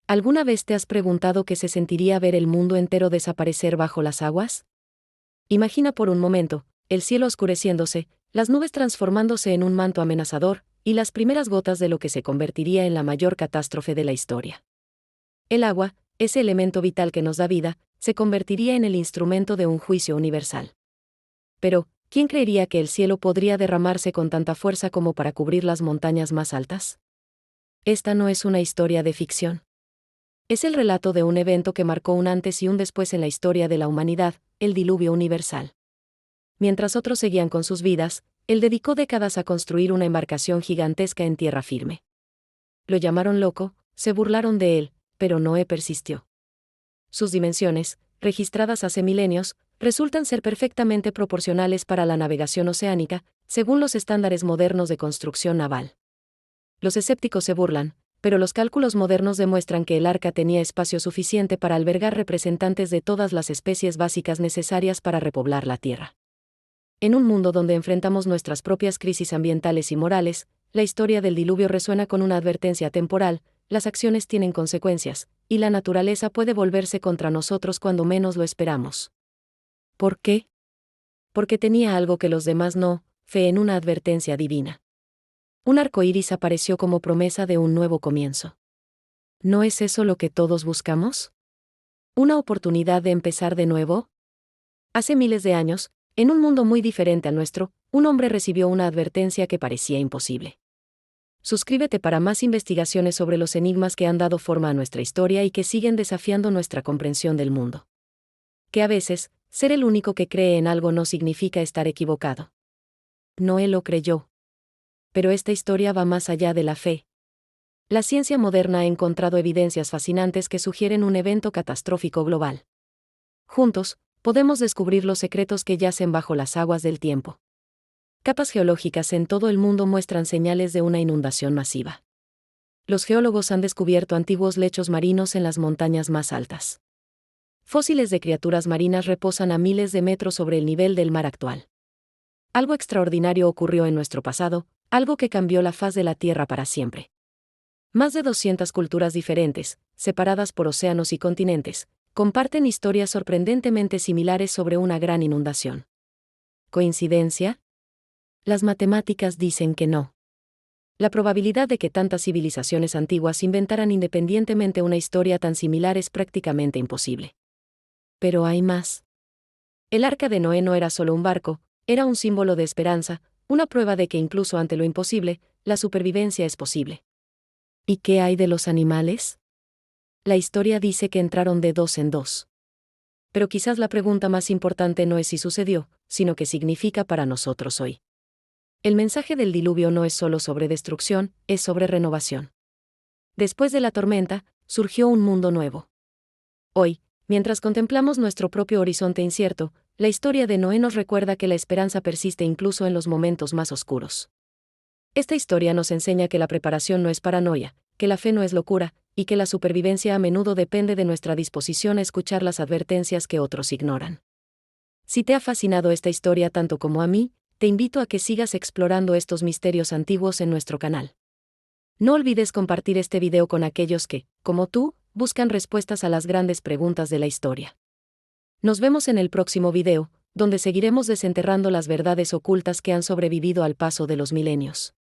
¿Alguna vez te has preguntado qué se sentiría ver el mundo entero desaparecer bajo las aguas? Imagina por un momento, el cielo oscureciéndose, las nubes transformándose en un manto amenazador, y las primeras gotas de lo que se convertiría en la mayor catástrofe de la historia. El agua, ese elemento vital que nos da vida, se convertiría en el instrumento de un juicio universal. Pero, ¿quién creería que el cielo podría derramarse con tanta fuerza como para cubrir las montañas más altas? Esta no es una historia de ficción. Es el relato de un evento que marcó un antes y un después en la historia de la humanidad, el diluvio universal. Mientras otros seguían con sus vidas, él dedicó décadas a construir una embarcación gigantesca en tierra firme. Lo llamaron loco, se burlaron de él, pero Noé persistió. Sus dimensiones, registradas hace milenios, resultan ser perfectamente proporcionales para la navegación oceánica, según los estándares modernos de construcción naval. Los escépticos se burlan, pero los cálculos modernos demuestran que el arca tenía espacio suficiente para albergar representantes de todas las especies básicas necesarias para repoblar la Tierra. En un mundo donde enfrentamos nuestras propias crisis ambientales y morales, la historia del diluvio resuena con una advertencia temporal: las acciones tienen consecuencias, y la naturaleza puede volverse contra nosotros cuando menos lo esperamos. ¿Por qué? Porque tenía algo que los demás no: fe en una advertencia divina. Un arco iris apareció como promesa de un nuevo comienzo. ¿No es eso lo que todos buscamos? ¿Una oportunidad de empezar de nuevo? Hace miles de años, en un mundo muy diferente al nuestro, un hombre recibió una advertencia que parecía imposible. Suscríbete para más investigaciones sobre los enigmas que han dado forma a nuestra historia y que siguen desafiando nuestra comprensión del mundo. Que a veces, ser el único que cree en algo no significa estar equivocado. Noé lo creyó. Pero esta historia va más allá de la fe. La ciencia moderna ha encontrado evidencias fascinantes que sugieren un evento catastrófico global. Juntos, podemos descubrir los secretos que yacen bajo las aguas del tiempo. Capas geológicas en todo el mundo muestran señales de una inundación masiva. Los geólogos han descubierto antiguos lechos marinos en las montañas más altas. Fósiles de criaturas marinas reposan a miles de metros sobre el nivel del mar actual. Algo extraordinario ocurrió en nuestro pasado, algo que cambió la faz de la Tierra para siempre. Más de 200 culturas diferentes, separadas por océanos y continentes, comparten historias sorprendentemente similares sobre una gran inundación. ¿Coincidencia? Las matemáticas dicen que no. La probabilidad de que tantas civilizaciones antiguas inventaran independientemente una historia tan similar es prácticamente imposible. Pero hay más. El arca de Noé no era solo un barco, era un símbolo de esperanza, una prueba de que incluso ante lo imposible, la supervivencia es posible. ¿Y qué hay de los animales? La historia dice que entraron de dos en dos. Pero quizás la pregunta más importante no es si sucedió, sino qué significa para nosotros hoy. El mensaje del diluvio no es solo sobre destrucción, es sobre renovación. Después de la tormenta, surgió un mundo nuevo. Hoy, mientras contemplamos nuestro propio horizonte incierto, la historia de Noé nos recuerda que la esperanza persiste incluso en los momentos más oscuros. Esta historia nos enseña que la preparación no es paranoia, que la fe no es locura, y que la supervivencia a menudo depende de nuestra disposición a escuchar las advertencias que otros ignoran. Si te ha fascinado esta historia tanto como a mí, te invito a que sigas explorando estos misterios antiguos en nuestro canal. No olvides compartir este video con aquellos que, como tú, buscan respuestas a las grandes preguntas de la historia. Nos vemos en el próximo video, donde seguiremos desenterrando las verdades ocultas que han sobrevivido al paso de los milenios.